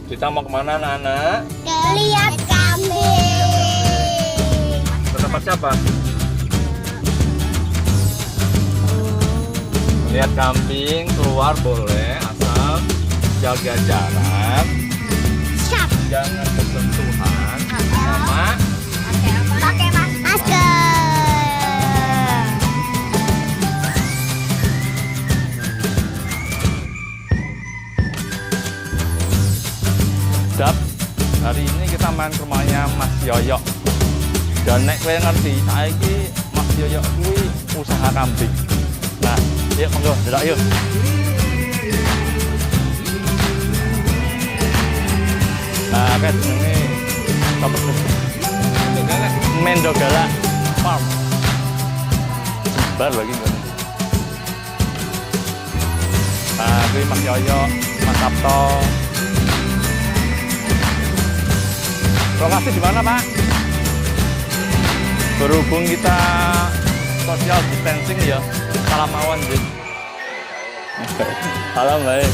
Kita mau kemana anak-anak? Lihat kambing. Ke tempat siapa? Lihat kambing keluar boleh asal jaga jarak, Siap. jangan bersentuhan sama Pakai masker. Dap. Hari ini kita main ke rumahnya Mas Yoyo. Dan nek kowe ngerti, saiki Mas Yoyo kuwi usaha kambing. Nah, yuk monggo, delok yuk. Nah, kan ini apa tuh? Mendogala Farm. Sebar lagi kan. Nah, kuwi Mas Yoyo, Mas Sabto. Lokasi di mana, Pak? Berhubung kita social distancing ya, salam awan Jin. Salam baik.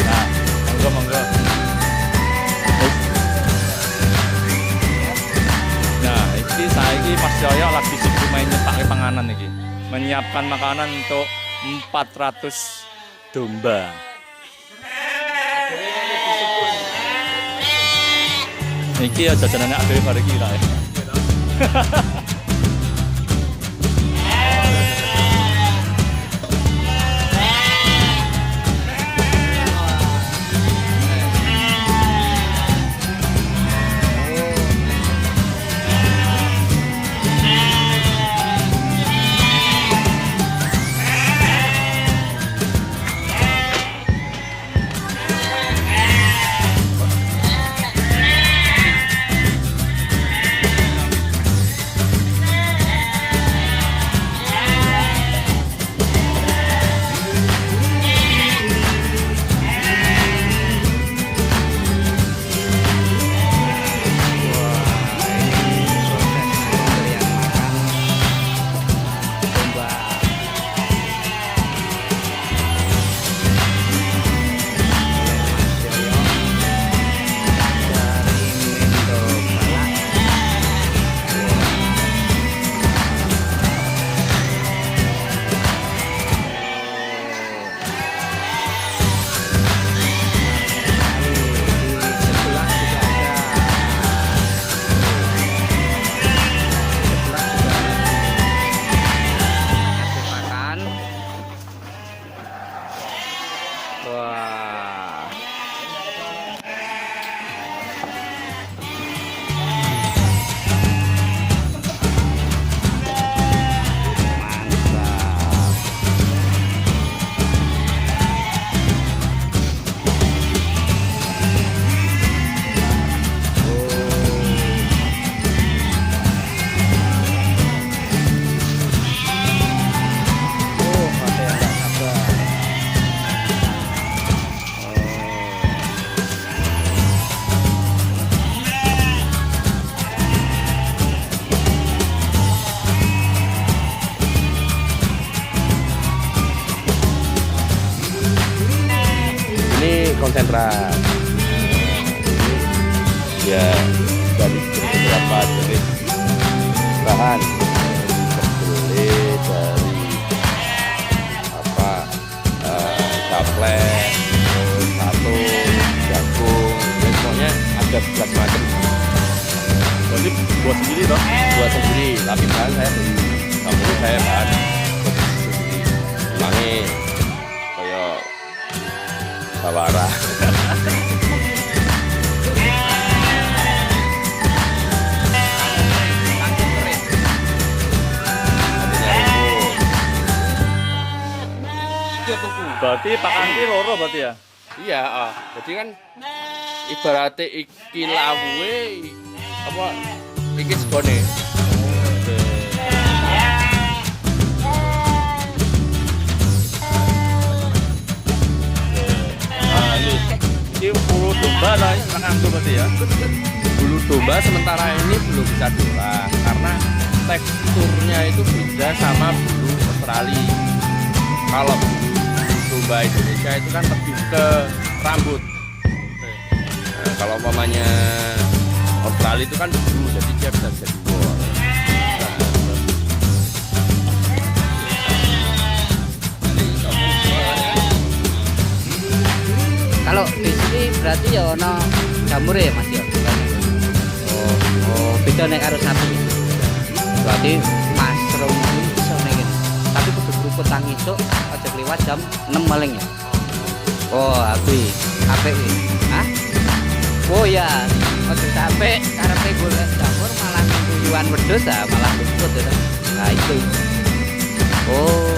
Nah, monggo. Nah, ini saiki Mas Yoyo lagi sibuk main nyetak panganan iki. Menyiapkan makanan untuk 400 domba. Iki ya jajanannya akhirnya bareng kita ya. Wah. Mantap. Oh, ada yang nggak sabar. Ini konsentrat. Ya, dari beberapa jenis bahan. Kedelai dari apa? Gaplek, terus satu, jagung, pokoknya ada 11 macam. Berarti buat sendiri toh? Buat sendiri, tapi bahan saya beli. Tapi saya bahan sendiri. Ulangi kayak Sawara. Berarti pakanti loro berarti ya? Iya, jadi kan ibaratnya iki lawuhe apa iki segone. Ini bulu domba lah, makan tuh berarti ya? Bulu domba sementara ini belum bisa diolah karena teksturnya itu beda sama bulu Australia. Kalau bulu domba Indonesia itu kan lebih ke rambut. umpamanya Australia itu kan debu, jadi dia bisa jadi wol. Kalau di sini berarti ya ono jamur ya Mas ya. Oh, beda nek karo sapi. Berarti mushroom ini iso nek ngene. Tapi kudu keruput tang isuk aja kliwat jam 6 maling ya. Oh, aku iki hah? Oh ya, aja sampai karepe golek jamur malah tuyuan wedhus ah, malah luput ya. Nah itu. Oh.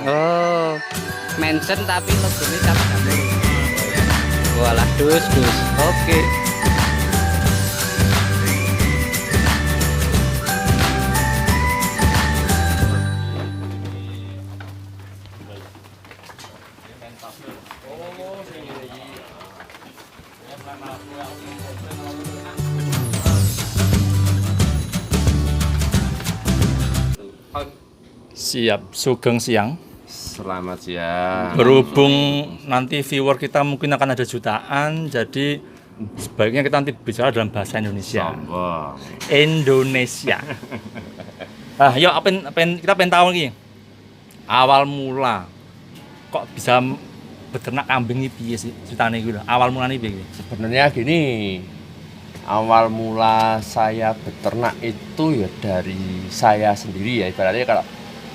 Oh, mention tapi logonya cap jamur. Walah dus. Oke. Siap, Sugeng siang. Selamat siang. Berhubung nanti viewer kita mungkin akan ada jutaan, jadi sebaiknya kita nanti bicara dalam bahasa Indonesia. Sombong. Indonesia. Yuk, kita pengen tahu nih. Awal mula kok bisa beternak kambing ini piye sih ceritanya gitu. Awal mulanya piye? Sebenarnya gini, awal mula saya beternak itu ya dari saya sendiri ya, ibaratnya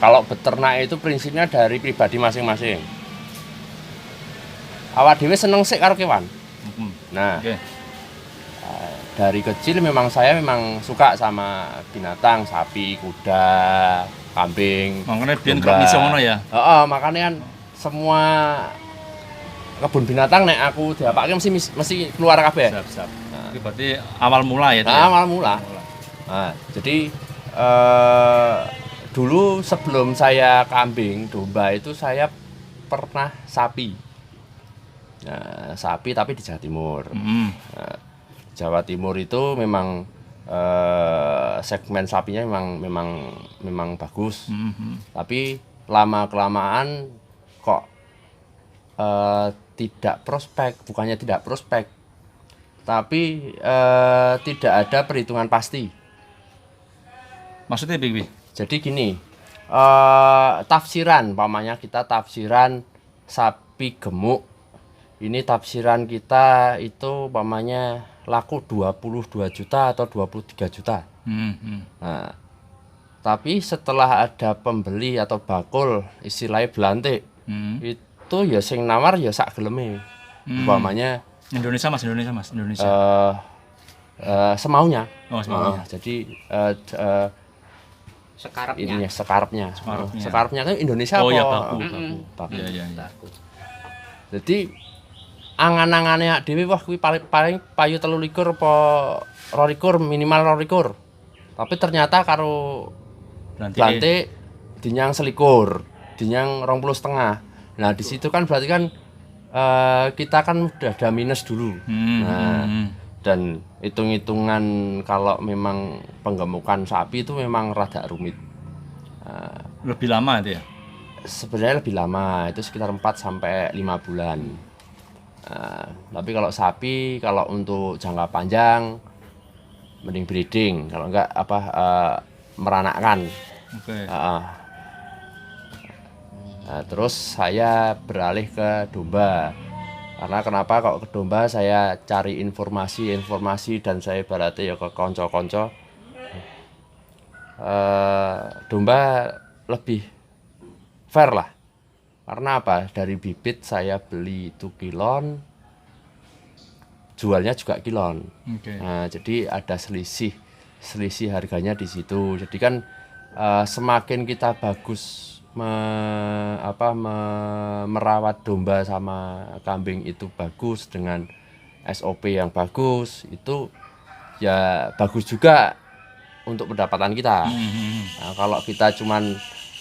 kalau beternak itu prinsipnya dari pribadi masing-masing. Awak dhewe seneng sik karo kewan. Nah, Oke. dari kecil saya memang suka sama binatang, sapi, kuda, kambing. Makanya biyen domba. kok iso ngono ya. Heeh, makanya kan semua kebun binatang nek aku diapake mesti keluar kabeh. Siap. Itu berarti awal mula ya. Nah, awal mula. Nah, jadi dulu sebelum saya kambing, domba itu saya pernah sapi. Nah, sapi tapi di Jawa Timur. Nah, Jawa Timur itu memang segmen sapinya memang bagus. Tapi lama kelamaan kok tidak prospek, bukannya tidak prospek, tapi tidak ada perhitungan pasti. Maksudnya piye? Jadi gini, tafsiran, pamannya kita tafsiran sapi gemuk, ini tafsiran kita itu pamannya laku 22 juta atau 23 juta. Nah, tapi setelah ada pembeli atau bakul, istilahnya belantik, itu ya sing nawar ya sak geleme. Umpamanya Indonesia mas. semaunya. Oh, semaunya. Jadi Sekarapnya. sekarapnya. Sekarapnya. Sekarapnya kan Indonesia Oh apa? ya baku. Baku. Iya. Jadi angan-angane awake dhewe wah kuwi paling payu 23 apa 22 minimal 22. Tapi ternyata karo Blantik dinyang 21, dinyang 20,5. Nah, di situ kan berarti kan kita kan udah ada minus dulu. Dan hitung-hitungan kalau memang penggemukan sapi itu memang rada rumit. Lebih lama itu ya? Sebenarnya lebih lama, itu sekitar 4 sampai 5 bulan. Tapi kalau sapi, kalau untuk jangka panjang mending breeding, kalau enggak meranakkan. Oke. Nah, terus saya beralih ke domba. Karena kenapa kok ke domba saya cari informasi dan saya ibaratnya ya ke konco-konco. Domba lebih fair lah. Karena apa? Dari bibit saya beli itu kilon, jualnya juga kilon. Oke. Nah, jadi ada selisih harganya di situ. Jadi kan semakin kita bagus merawat domba sama kambing itu bagus dengan SOP yang bagus, itu ya bagus juga untuk pendapatan kita. Nah, kalau kita cuman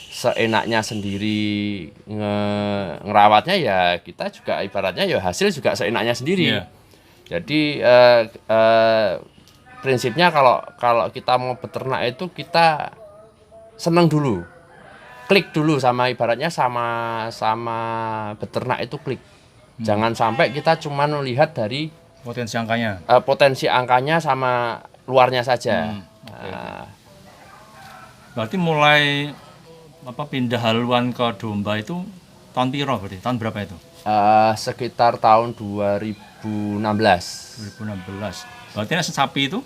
seenaknya sendiri ngerawatnya ya kita juga ibaratnya ya hasil juga seenaknya sendiri. Yeah. Jadi prinsipnya kalau kita mau beternak itu kita seneng dulu. Klik dulu sama ibaratnya sama beternak itu klik. Jangan sampai kita cuma melihat dari Potensi angkanya. potensi angkanya sama luarnya saja. Oke. Nah, Berarti mulai pindah haluan ke domba itu tahun piro berarti? Tahun berapa itu? sekitar tahun 2016. 2016. Berarti ini sapi itu?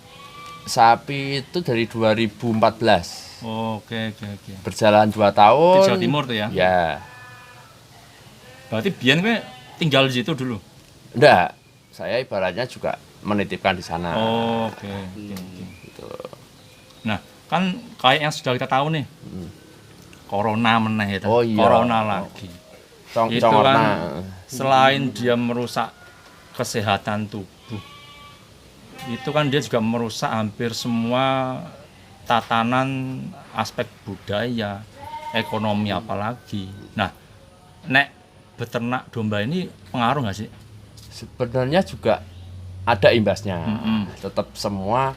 Sapi itu dari 2014. Oke. Berjalan 2 Di tahun. Jawa Timur tuh ya? Ya. Berarti biyen kowe tinggal di situ dulu? Enggak. Saya ibaratnya juga menitipkan di sana. Oke. Gitu. Nah, kan kayak yang sudah kita tahu nih. Corona meneh itu. Oh, iya. Corona lagi. Itu Congorna. kan selain dia merusak kesehatan tubuh, itu kan dia juga merusak hampir semua tatanan aspek budaya, ekonomi apalagi. Nah, nek beternak domba ini pengaruh nggak sih? Sebenarnya juga ada imbasnya. Tetap semua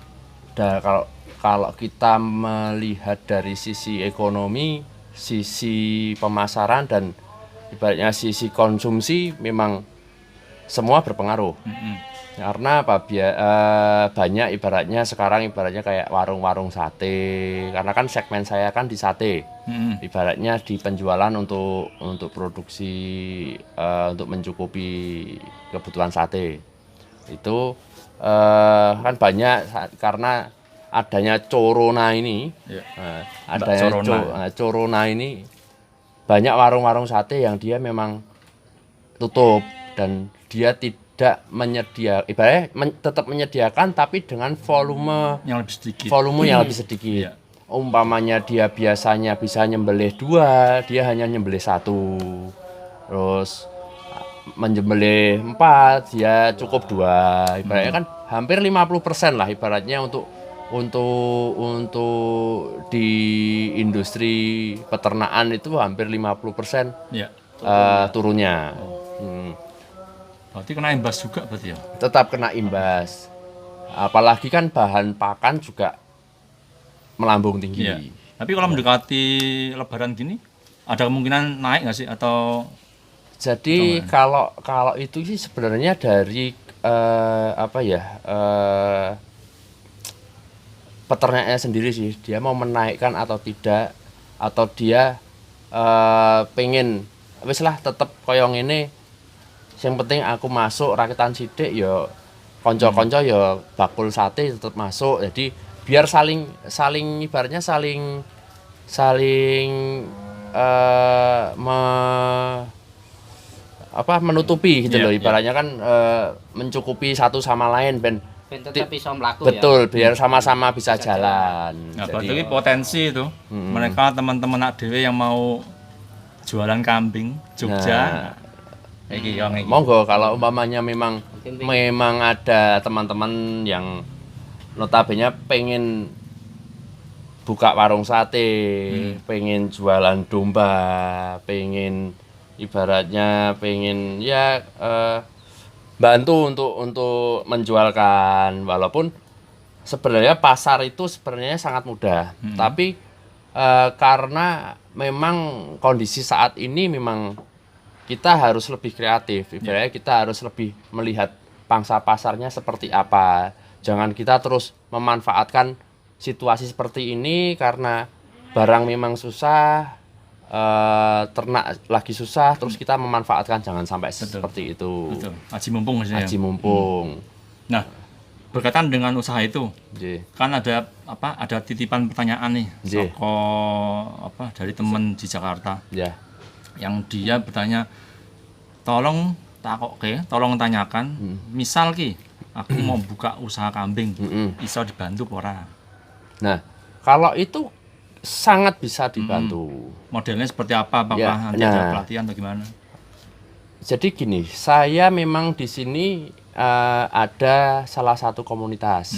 kalau kita melihat dari sisi ekonomi, sisi pemasaran dan ibaratnya sisi konsumsi memang semua berpengaruh. Karena banyak ibaratnya sekarang kayak warung-warung sate. Karena kan segmen saya kan di sate. Ibaratnya di penjualan untuk produksi untuk mencukupi kebutuhan sate. Itu kan banyak karena adanya corona ini. Corona ini banyak warung-warung sate yang dia memang tutup dan dia tidak ibaratnya tetap menyediakan tapi dengan volume Yang lebih sedikit. yang lebih sedikit. Iya. Umpamanya dia biasanya bisa nyembelih 2, dia hanya nyembelih 1. Terus menyembelih 4, dia cukup 2. Ibaratnya kan hampir 50% lah ibaratnya untuk di industri peternakan itu hampir 50% Iya. turunnya. Berarti kena imbas juga berarti ya? Tetap kena imbas. Apalagi kan bahan pakan juga melambung tinggi. Iya. Tapi kalau mendekati Lebaran gini, ada kemungkinan naik nggak sih atau? Jadi kalau itu sih sebenarnya dari peternaknya sendiri sih, dia mau menaikkan atau tidak, atau dia pengen wis lah tetep koyong ini. Yang penting aku masuk rakitan sidik ya konco-konco ya bakul sate tetap masuk. Jadi biar saling ibaratnya saling menutupi gitu Iya, loh iya. ibaratnya kan mencukupi satu sama lain ben tetap bisa melaku ya. betul biar sama-sama bisa jalan. Nah, Jadi, berarti potensi itu mereka teman-teman anak dewe yang mau jualan kambing Jogja. Iki. monggo kalau umpamanya memang ada teman-teman yang notabene pengen buka warung sate, pengen jualan domba, pengen ibaratnya pengen bantu untuk menjualkan, walaupun sebenarnya pasar itu sebenarnya sangat mudah, tapi karena memang kondisi saat ini memang kita harus lebih kreatif, ibaratnya kita harus lebih melihat pangsa pasarnya seperti apa. Jangan kita terus memanfaatkan situasi seperti ini karena barang memang susah, ternak lagi susah, terus kita memanfaatkan, jangan sampai seperti itu. Betul. Aji mumpung maksudnya. Aji mumpung. Nah, berkaitan dengan usaha itu, Nggih. kan ada titipan pertanyaan nih Nggih. dari teman di Jakarta Ya. yang dia bertanya, tolong tanyakan, misal ki aku mau buka usaha kambing, iso dibantu apa ora? Nah, kalau itu sangat bisa dibantu. Modelnya seperti apa? Apakah Ya, nanti ada nah. pelatihan atau gimana? Jadi gini, saya memang di sini ada salah satu komunitas.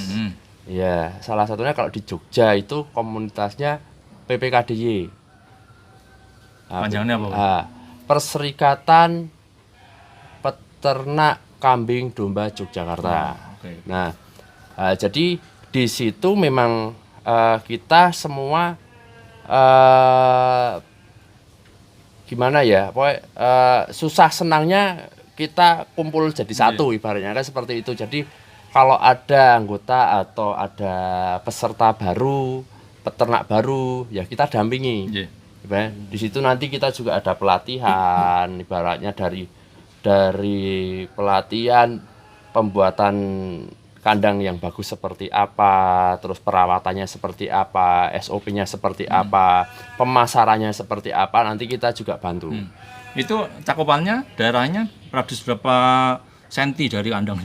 Ya, salah satunya kalau di Jogja itu komunitasnya PPKDY. Panjangnya apa? Perserikatan Peternak Kambing Domba Yogyakarta. Oke. Nah, jadi di situ memang kita semua gimana ya, pokoknya susah senangnya kita kumpul jadi satu ibaratnya kan seperti itu. Jadi kalau ada anggota atau ada peserta baru, peternak baru, ya kita dampingi. Iya. Ibaratnya, di situ nanti kita juga ada pelatihan, ibaratnya dari pelatihan pembuatan kandang yang bagus seperti apa, terus perawatannya seperti apa, SOP-nya seperti apa, pemasarannya seperti apa, nanti kita juga bantu. Itu cakupannya daerahnya radius berapa senti dari kandang?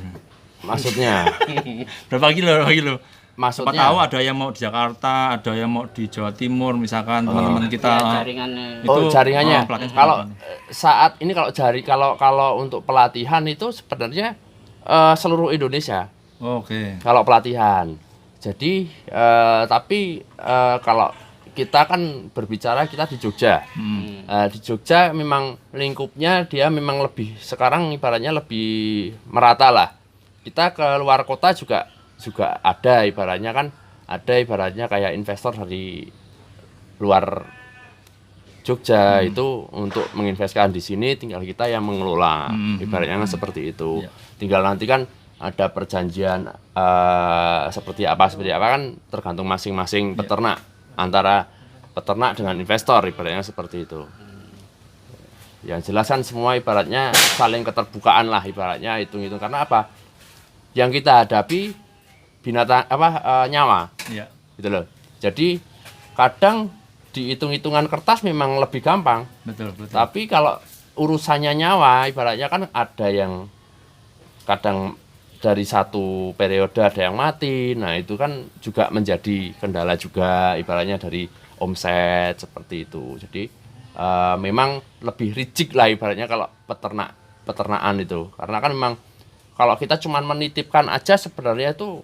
Maksudnya, Berapa kilo? Siapa maksudnya tahu ada yang mau di Jakarta, ada yang mau di Jawa Timur misalkan teman-teman kita. Jaringannya. jaringannya. pelatihan Kalau pelatihan. saat ini kalau untuk pelatihan itu sebenarnya seluruh Indonesia. Oke. Kalau pelatihan. Jadi tapi kalau kita kan berbicara kita di Jogja. Di Jogja memang lingkupnya dia memang lebih sekarang ibaratnya lebih merata lah. Kita ke luar kota juga ada ibaratnya kayak investor dari luar Jogja itu untuk menginvestasikan di sini, tinggal kita yang mengelola ibaratnya kan seperti itu. Tinggal nanti kan ada perjanjian seperti apa kan tergantung masing-masing peternak, antara peternak dengan investor ibaratnya seperti itu. Yang jelas kan semua ibaratnya saling keterbukaan lah ibaratnya hitung-hitung, karena apa? Yang kita hadapi binatang nyawa, gitu loh. Jadi kadang di hitung-hitungan kertas memang lebih gampang, Betul. tapi kalau urusannya nyawa ibaratnya kan ada yang kadang dari satu periode ada yang mati, nah itu kan juga menjadi kendala juga ibaratnya dari omset seperti itu. Jadi memang lebih rigid lah ibaratnya kalau peternakan itu, karena kan memang kalau kita cuma menitipkan aja sebenarnya itu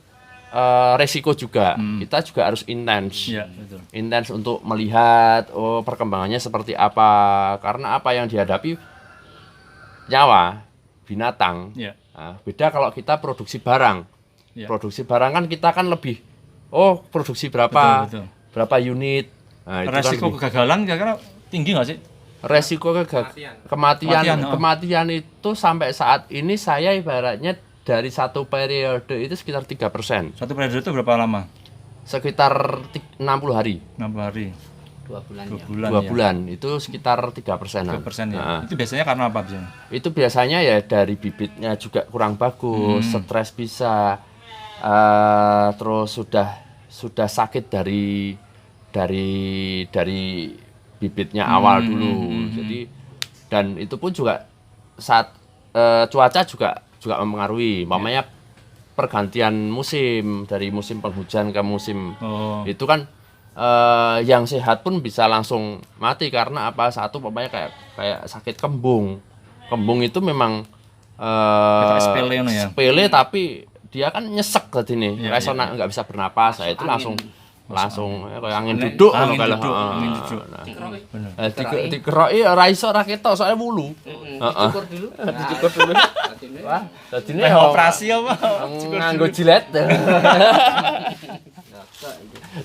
resiko juga. Kita juga harus intens. Iya, betul. Intens untuk melihat perkembangannya seperti apa. Karena apa yang dihadapi nyawa binatang. Iya. Nah, beda kalau kita produksi barang. Iya. Produksi barang kan kita kan lebih produksi berapa? Betul. Berapa unit. Nah, itu Resiko kan kegagalan kira-kira tinggi nggak sih? resiko kematian itu sampai saat ini saya ibaratnya dari satu periode itu sekitar 3%. Satu periode itu berapa lama? Sekitar 60 hari. 60 hari. 2 bulan 2 ya. bulan. 2 bulan itu sekitar 3%-an. 3% ya. Nah, Itu biasanya karena apa biasanya? itu biasanya ya dari bibitnya juga kurang bagus, stres bisa, terus sudah sakit dari bibitnya awal dulu. Jadi dan itu pun juga saat cuaca juga mempengaruhi. Umpamanya pergantian musim dari musim penghujan ke musim itu kan yang sehat pun bisa langsung mati karena apa? Satu umpamanya kayak sakit kembung. Kembung itu memang sepele no ya. sepele tapi dia kan nyesek tadi nih. Iya, Nggak bisa bernapas. Nah, itu langsung kayak angin duduk Angin kalau duduk, angin duduk. Bener. Dikeroki ora iso ora ketok soalnya wulu. Cukur dulu. Dicukur dulu. Wah, dadine Operasi apa? nganggo jilet.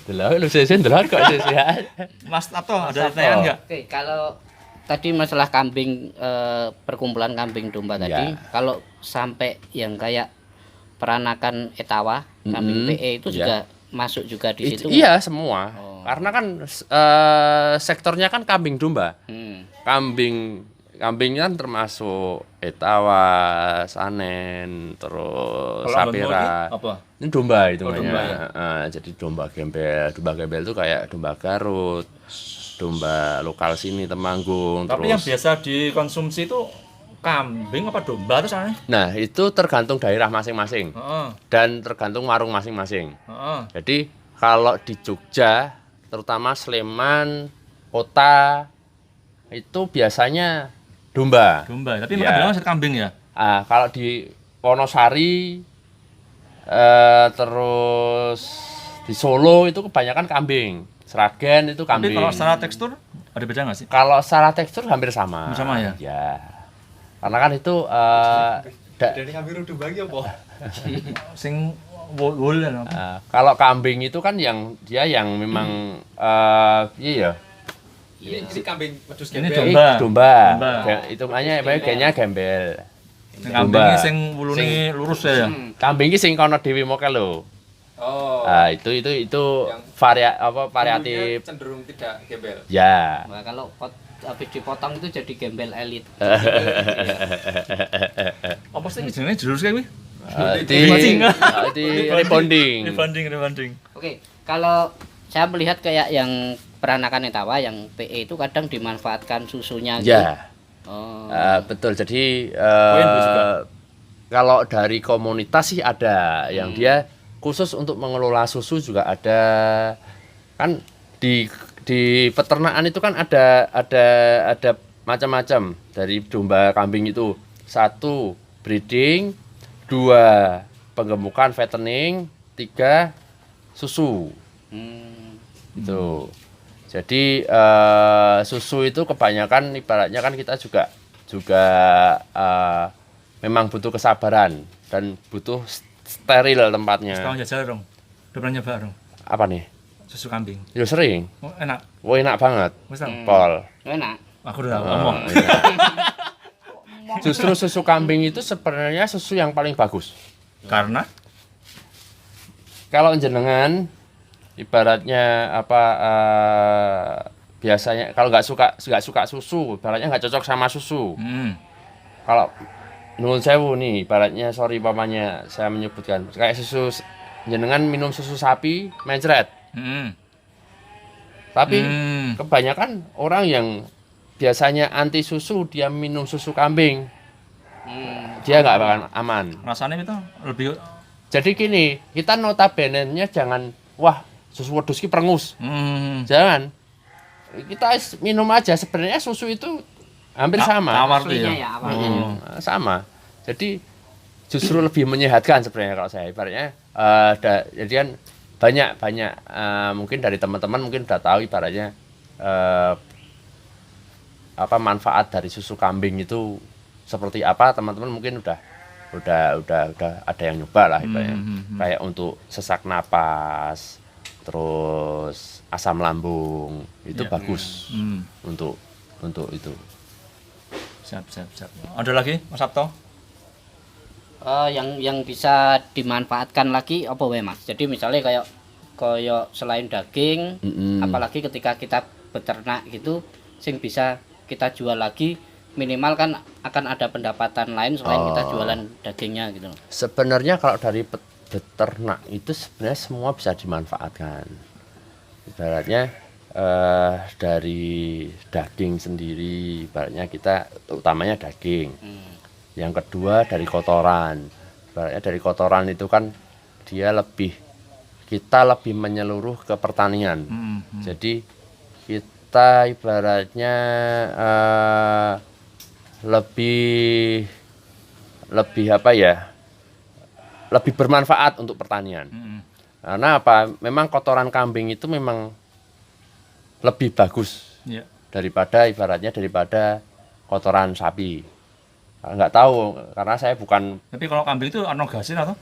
Delok lu sesen delok kok sesen. Mas Tato ada pertanyaan nggak? Oke, kalau tadi masalah kambing perkumpulan kambing domba tadi, kalau sampai yang kayak peranakan etawa, kambing PE itu juga masuk juga di situ. Iya, semua. Karena kan sektornya kan kambing domba. Kambing kan termasuk etawa, sanen, terus sapira. Apa? Ini domba itu domba, jadi domba gembel. Domba gembel itu kayak domba Garut, domba lokal sini Temanggung. Tapi terus yang biasa dikonsumsi itu kambing apa domba tuh soalnya? Nah, itu tergantung daerah masing-masing dan tergantung warung masing-masing. Jadi kalau di Jogja, terutama Sleman, kota itu biasanya domba. Domba, tapi Ya. mereka bilang masih kambing ya? Kalau di Wonosari, terus di Solo itu kebanyakan kambing. Sragen itu Tapi kambing. kalau secara tekstur ada beda nggak sih? Kalau secara tekstur hampir sama. Hampir sama ya? Ya. Karena kan itu Dari kambing domba iki apa? Sing wol apa? kalau kambing itu kan yang memang iya Ini kambing wedhus Ini gembel. domba. domba. Domba. Hitungannya genya gembel. Kambing sing wulune lurus ya. Kambing iki sing kono dhewe mokel lho. Oh. Ah, itu variatif. Cenderung tidak gembel. Ya. Nah, kalau habis dipotong itu jadi gembel elit. Apa sih jenenge jurus kae kuwi? Di rebonding. Rebonding. Oke, kalau saya melihat kayak yang peranakan etawa yang PE itu kadang dimanfaatkan susunya gitu. Ya. Oh. Betul. Jadi Bu juga. kalau dari komunitas sih ada yang dia khusus untuk mengelola susu juga ada. Kan di peternakan itu kan ada macam-macam dari domba kambing itu. 1 breeding, 2 penggemukan fattening, 3 susu. Gitu. Jadi susu itu kebanyakan ibaratnya kan kita juga memang butuh kesabaran dan butuh steril tempatnya. Sekarang jajal dong. Udah pernah nyoba dong. Apa nih? Susu kambing. Ya sering. Oh, enak. Wah, enak banget. Wis tau. Pol. Enak. Aku udah ngomong. Justru susu kambing itu sebenarnya susu yang paling bagus. Karena Kalau jenengan ibaratnya biasanya kalau nggak suka susu, ibaratnya nggak cocok sama susu. Kalau nuwun sewu nih, ibaratnya sorry pamannya saya menyebutkan kayak susu jenengan minum susu sapi mencret. Tapi kebanyakan orang yang biasanya anti susu dia minum susu kambing. Dia nggak bakalan aman. rasanya itu lebih Jadi gini, kita notabene-nya jangan wah susu wedhus ki prengus. Jangan. Kita minum aja sebenarnya susu itu hampir sama. tawar tuh Aslinya ya. ya awalnya. Sama. Jadi justru lebih menyehatkan sebenarnya kalau saya ibaratnya jadi kan banyak mungkin dari teman-teman mungkin udah tahu ibaratnya manfaat dari susu kambing itu seperti apa, teman-teman mungkin udah ada yang nyoba lah ibaratnya. Kayak untuk sesak napas, terus asam lambung itu bagus untuk itu. Siap. Ada lagi Mas Sabto? Yang bisa dimanfaatkan lagi apa wae Mas? Jadi misalnya kayak selain daging, apalagi ketika kita beternak gitu, sing bisa kita jual lagi, minimal kan akan ada pendapatan lain selain kita jualan dagingnya gitu. Sebenarnya kalau dari beternak itu sebenarnya semua bisa dimanfaatkan. Ibaratnya dari daging sendiri, ibaratnya kita utamanya daging. Yang kedua dari kotoran. Ibaratnya dari kotoran itu kan kita lebih menyeluruh ke pertanian. Jadi kita ibaratnya lebih lebih bermanfaat untuk pertanian. Karena memang kotoran kambing itu memang lebih bagus daripada kotoran sapi. Nggak tahu karena saya bukan. Tapi kalau kambing itu ada gasnya atau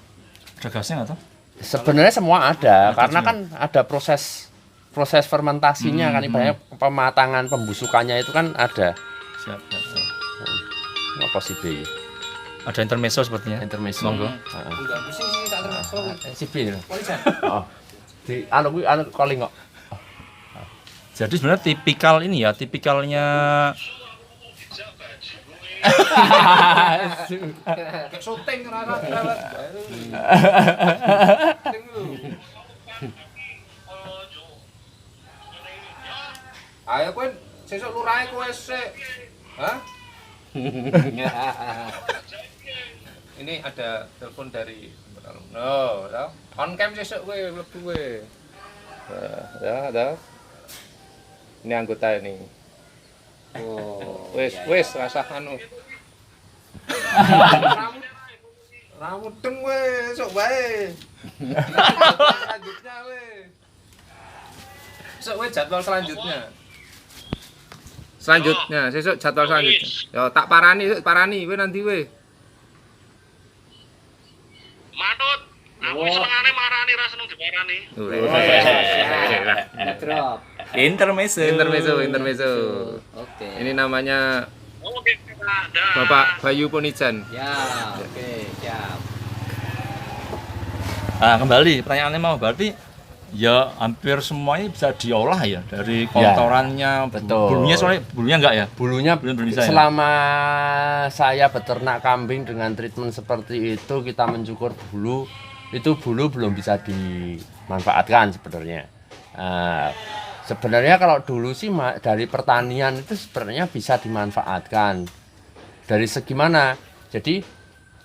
ada gasnya atau? Sebenarnya semua ada karena kan ada proses fermentasinya kan ibaratnya pematangan pembusukannya itu kan ada. Siap. Apa sih B? Ada intermezzo sepertinya. Intermezzo. Monggo. Enggak pusing sih tak termasuk. Si B. Oh. Di kuwi calling kok. Jadi sebenarnya tipikalnya Syuting rara. Ayo kowe sesuk lurahe kowe sik. Hah? Ini ada telepon dari no, on cam sesuk kowe mlebu kowe. Ada. Ini anggota ini. Oh, wes rasah anu. Rambut deng we, sok bae. Selanjutnya we. Sok we jadwal selanjutnya. Sesuk jadwal selanjutnya. Yo tak parani we nanti we. Manut, aku senengane marani ra seneng diparani. Drop. intermezzo. Intermezzo. Oke. Ini namanya Oke, dah. Bapak Bayu Punijan. Ya, oke, siap. Nah, kembali pertanyaannya mau berarti ya hampir semuanya bisa diolah ya dari kotorannya, betul. bulunya enggak ya? Bulunya Belum bisa ya? selama saya beternak kambing dengan treatment seperti itu, kita mencukur bulu, itu bulu belum bisa dimanfaatkan sebenarnya. Sebenarnya kalau dulu sih dari pertanian itu sebenarnya bisa dimanfaatkan. Dari segi mana? Jadi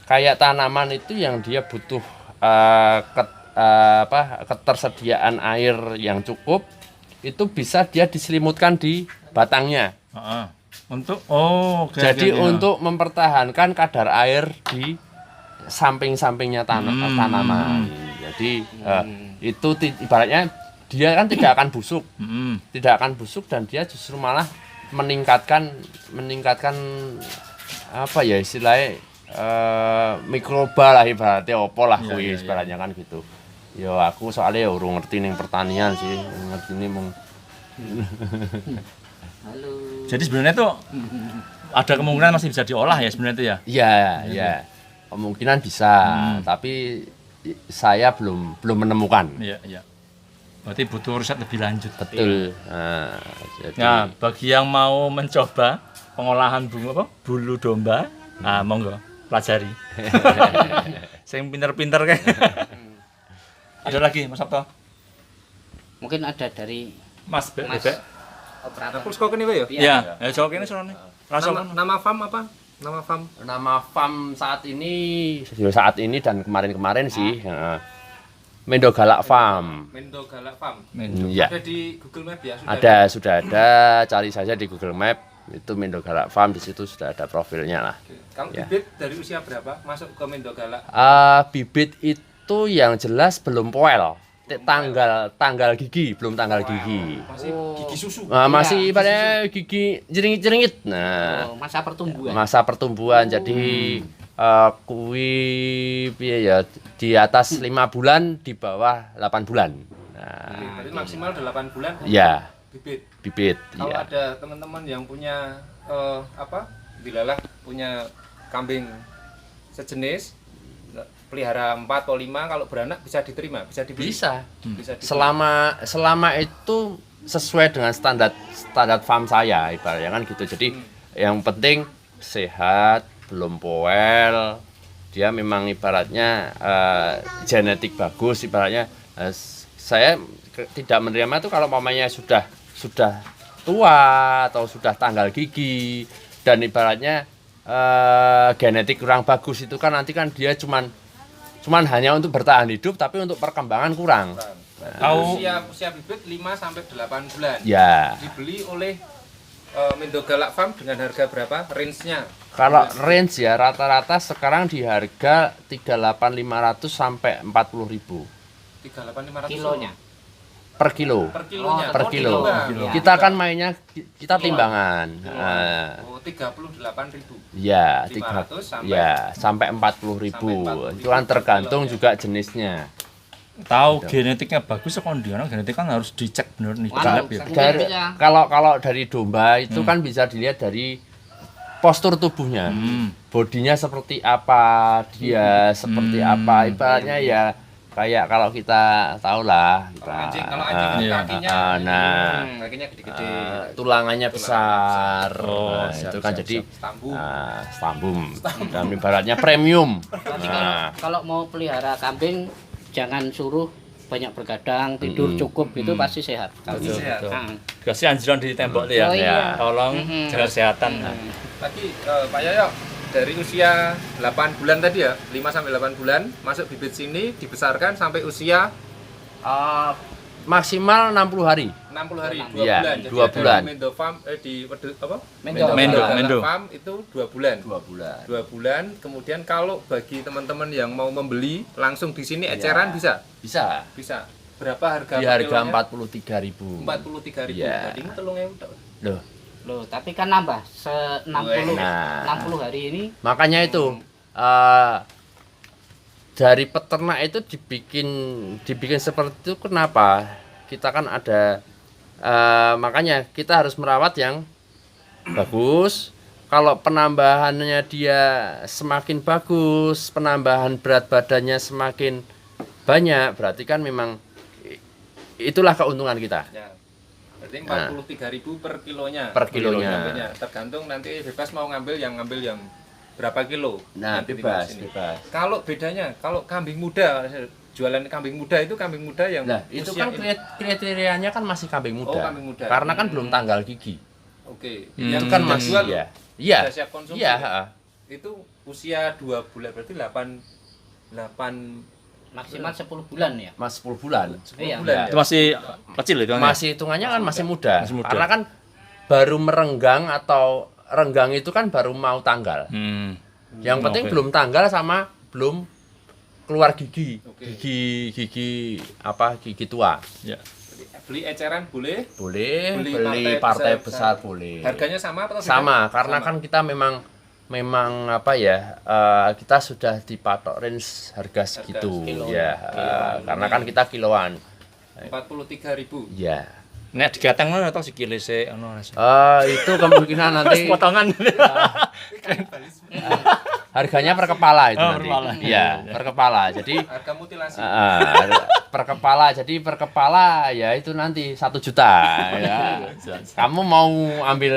kayak tanaman itu yang dia butuh ketersediaan air yang cukup, itu bisa dia diselimutkan di batangnya. Heeh. Untuk Jadi untuk mempertahankan kadar air di samping-sampingnya tanaman. Jadi itu ibaratnya dia kan tidak akan busuk. Tidak akan busuk dan dia justru malah meningkatkan apa ya istilahnya mikroba lah ibaratnya opo lah kuwi ibaratnya kan gitu. Ya aku soalnya ya urung ngerti ning pertanian sih, ngerti ini Halo. Jadi sebenarnya tuh ada kemungkinan masih bisa diolah ya sebenarnya itu ya. Iya. Kemungkinan bisa, tapi saya belum menemukan. Iya. Berarti butuh riset lebih lanjut. Betul. Nah, bagi yang mau mencoba pengolahan bulu domba, monggo pelajari. Sing pinter-pinter kayak. Ada lagi Mas Sabto? Mungkin ada dari Mas Mas Bebek. operator. Terus kok kene ya? Iya, ya jawab kene sono. Langsung. Nama farm apa? Nama farm. Nama farm saat ini dan kemarin sih Mendo Galak Farm. Mendo Galak Farm. Iya. Ada di Google Map ya? Sudah ada, cari saja di Google Map. Itu Mendo Galak Farm, di situ sudah ada profilnya lah. Kang Ya. bibit dari usia berapa masuk ke Mendo Galak? Bibit itu yang jelas belum poel. Tanggal gigi, belum tanggal gigi. Masih gigi susu. Masih pada gigi jeringit-jeringit. Nah, Masa pertumbuhan. masa pertumbuhan. Jadi kui piye ya di atas 5 bulan, di bawah 8 bulan. Nah, Berarti maksimal 8 bulan ya bibit. bibit. Kalau Ya. ada teman-teman yang punya dilalah punya kambing sejenis pelihara 4 atau 5, kalau beranak bisa diterima, bisa dibeli. Bisa. Bisa dibeli. Selama itu sesuai dengan standar farm saya ibaratnya kan gitu. Jadi yang penting sehat, belum poel, dia memang ibaratnya genetik bagus ibaratnya. Saya tidak menerima itu kalau mamanya sudah tua atau sudah tanggal gigi dan ibaratnya genetik kurang bagus itu kan nanti kan dia cuman hanya untuk bertahan hidup tapi untuk perkembangan kurang. Tahu Usia bibit 5 sampai 8 bulan. Ya. Dibeli oleh Mendo Galak Farm dengan harga berapa? Range-nya? Kalau range ya rata-rata sekarang di harga 38.500 sampai 40.000 38.500 Kilonya. per kilo. per kilonya. Per Oh, kilo. ditimbang. Kita kan mainnya kita timbangan. Oh, 38.000. Ya, 500 sampai- sampai 40.000. Sampai 40.000 Itu kan tergantung per juga jenisnya. tahu genetiknya bagus kok genetik kan harus dicek bener nih di Walau, lab ya. Mungkin bisa. Kalau dari domba itu kan bisa dilihat dari postur tubuhnya. Bodinya seperti apa, dia seperti apa. Ibaratnya ya kayak kalau kita tahu lah Kalau anjing kan iya. kakinya kakinya gede-gede. tulangannya besar. Oh, Nah, siap, itu kan siap, jadi Stambung. stambum. Dan ibaratnya premium. Berarti Nah, kalau mau pelihara kambing jangan suruh banyak bergadang, tidur cukup itu pasti sehat. Pasti sehat. Kasih anjuran di tembok tuh ya. Oh, iya. Tolong jaga kesehatan. Tadi Pak Yoyo dari usia 8 bulan tadi ya, 5 sampai 8 bulan masuk bibit sini dibesarkan sampai usia maksimal 60 hari. 60 hari, 2 Iya, bulan. Jadi 2 ada bulan. Mendo Farm di apa? Mendo. Mendo. Farm itu 2 bulan. 2 bulan. 2 bulan. Kemudian kalau bagi teman-teman yang mau membeli langsung di sini eceran bisa. Bisa. Bisa. Berapa harga? Di per harga kilonya? 43.000. 43.000. Iya. Jadi ini telungnya udah. Loh, Loh, tapi kan nambah 60 Nah. 60 hari ini makanya itu dari peternak itu dibikin seperti itu kenapa? Kita kan ada makanya kita harus merawat yang bagus, kalau penambahannya dia semakin bagus, penambahan berat badannya semakin banyak, berarti kan memang itulah keuntungan kita. Ya. Berarti 43.000 per kilonya. Per kilonya. Ngambilnya. Tergantung nanti bebas mau ngambil yang berapa kilo. Nah, nanti bebas, di sini. bebas. Kalau bedanya, kalau kambing muda, jualan kambing muda itu kambing muda yang Nah, itu usia kan kriterianya kan masih kambing muda. Oh, kambing muda. Karena kan belum tanggal gigi. Oke. Itu Yang kan sudah masih jual ya. Iya. sudah siap konsumsi. Iya, ya? heeh. Itu usia 2 bulan berarti 8 Maksimal 10 bulan ya. Mas 10 bulan. 10 Iya. bulan. Itu masih kecil itu kan? Masih hitungannya kan masih muda. Masih muda. Karena kan baru merenggang atau renggang itu kan baru mau tanggal. Yang penting oke. belum tanggal sama belum keluar gigi. Oke. Gigi apa? Gigi tua. Ya. Beli eceran boleh. Boleh, Beli beli partai besar boleh. Harganya sama atau beda? Sama, karena kan kita memang apa ya, kita sudah dipatok range harga segitu sekilo. ya, karena kan kita kiloan 43.000. ya. Nek digateng atau sikile sik ono rasa. Itu kemungkinan nanti Potongan. harganya per kepala itu Oh, nanti per kepala. iya per kepala jadi Harga mutilasi. per kepala, jadi per kepala ya itu nanti 1 juta ya. Kamu mau ambil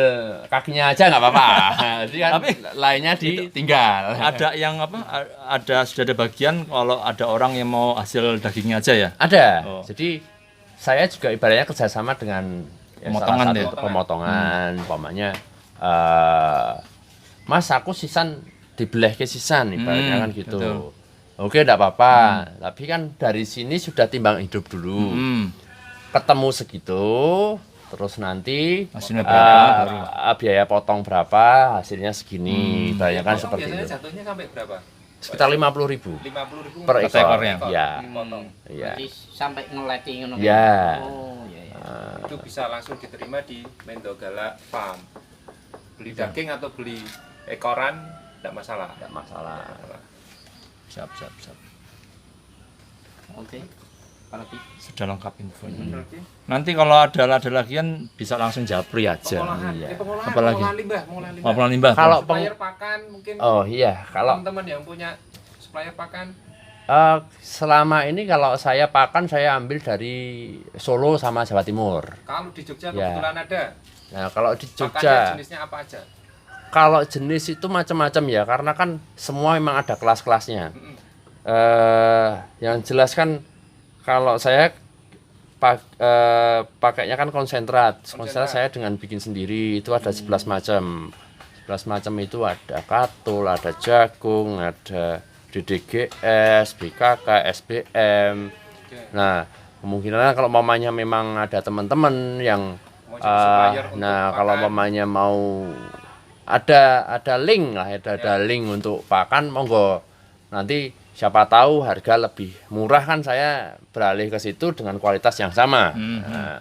kakinya aja nggak apa-apa, jadi kan Tapi lainnya ditinggal. Ada yang apa? Sudah ada bagian kalau ada orang yang mau hasil dagingnya aja ya. Ada. Oh. Jadi saya juga ibaratnya kerjasama dengan Pemotongan salah satu ya? pemotongan, umpamanya Mas aku sisan dibelah ke sisan ibaratnya kan gitu. betul. Oke, enggak apa-apa. Tapi kan dari sini sudah timbang hidup dulu. Ketemu segitu, terus nanti Hasilnya berapa, baru. biaya potong berapa, hasilnya segini. Ibaratnya kan Potong seperti biasanya itu. jatuhnya sampai berapa? Sekitar 50.000 50.000 per Satu ekor. ekornya. Ya. Potong. Iya. Berarti sampai ngeleti ngono. Ya. Oh, iya iya. Itu bisa langsung diterima di Mendogala Farm. Beli daging atau beli ekoran tidak masalah. Enggak masalah. Siap. Oke. Apalagi Sudah lengkap infonya. Oke. Nanti kalau ada lagi kan bisa langsung japri aja. Pengolahan, iya. pengolahan, Apalagi? pengolahan limbah, pengolahan limbah. Maupun limbah. Kalau Supplier pakan mungkin Oh iya, kalau teman-teman yang punya supplier pakan selama ini kalau saya pakan saya ambil dari Solo sama Jawa Timur. kalau di Jogja Ya. kebetulan ada. Nah, kalau di Pakannya Jogja, jenisnya apa aja? kalau jenis itu macam-macam ya, karena kan semua memang ada kelas-kelasnya. Mm-mm. Yang jelas kan kalau saya pakainya kan konsentrat. Konsentrat saya dengan bikin sendiri itu ada 11 macam. 11 macam itu ada katul, ada jagung, ada DDGS, BKK, SBM. Oke. Nah, kemungkinan kalau mamanya memang ada teman-teman yang Mau jadi supplier untuk nah pakan. kalau mamanya mau ada link lah, ada link untuk pakan, monggo. Nanti siapa tahu harga lebih murah kan saya beralih ke situ dengan kualitas yang sama. Nah,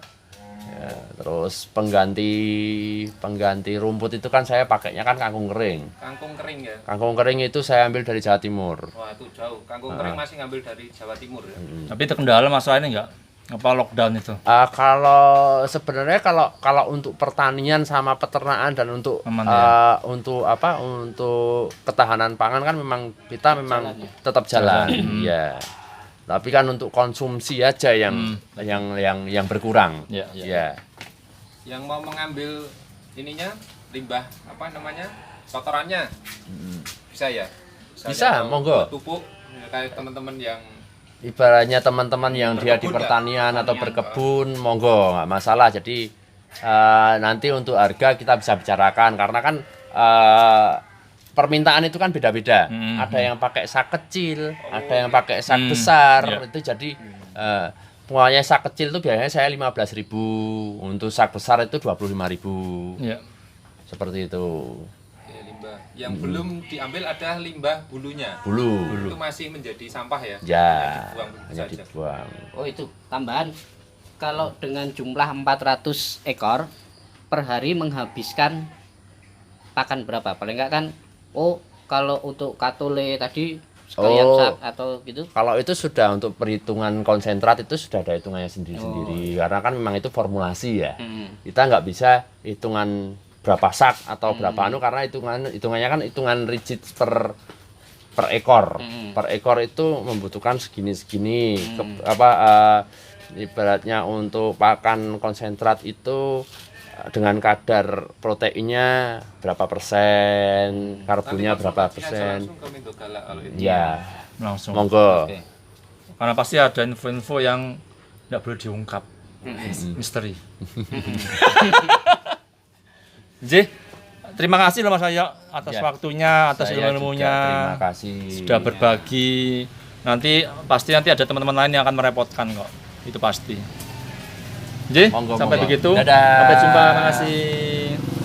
ya, terus pengganti rumput itu kan saya pakainya kan kangkung kering. Kangkung kering ya. Kangkung kering itu saya ambil dari Jawa Timur. Wah, itu jauh. Kangkung kering masih ngambil dari Jawa Timur ya. Tapi terkendala masalah ini enggak? Apa lockdown itu? Kalau sebenarnya kalau untuk pertanian sama peternakan dan untuk Aman, ya? untuk ketahanan pangan kan memang kita memang tetap jalan, ya. Tapi kan untuk konsumsi aja yang berkurang. Ya. Ya. Yang mau mengambil ininya limbah apa namanya? Kotorannya. Bisa ya? Misalnya Bisa, mau monggo. buat pupuk kayak teman-teman yang Ibaratnya teman-teman yang dia di Berkebun, pertanian ya? atau berkebun, monggo nggak masalah. Jadi nanti untuk harga kita bisa bicarakan karena kan permintaan itu kan beda-beda. Ada yang pakai sak kecil, ada yang pakai sak besar. Iya. Itu jadi pokoknya sak kecil itu biasanya saya 15.000, untuk sak besar itu 25.000. Ya. Seperti itu. ya, limbah. Yang belum diambil ada limbah bulunya. Bulu. Itu masih menjadi sampah ya. Ya, Dibuang begitu hanya saja. dibuang. Oh itu tambahan. Kalau dengan jumlah 400 ekor per hari menghabiskan pakan berapa? Paling enggak kan? Oh kalau untuk katole tadi sekalian Oh. sak atau gitu? Kalau itu sudah untuk perhitungan konsentrat itu sudah ada hitungannya sendiri-sendiri. Karena kan memang itu formulasi ya. Kita nggak bisa hitungan berapa sak atau berapa anu, karena hitungannya kan hitungan rigid per ekor. Per ekor itu membutuhkan segini ibaratnya untuk pakan konsentrat itu dengan kadar proteinnya berapa persen, karbonnya berapa persen. Langsung ke Mindo Galak kalau itu. Ya, Langsung. monggo. Oke. Karena pasti ada info-info yang nggak boleh diungkap. Misteri. Ji, terima kasih loh Mas Ayo atas Ya. waktunya, atas Saya ilmunya. juga terima kasih. Sudah berbagi. Nanti ada teman-teman lain yang akan merepotkan kok. Itu pasti. Ji, Monggo, sampai monggo. begitu. Dadah. Sampai jumpa. Terima kasih.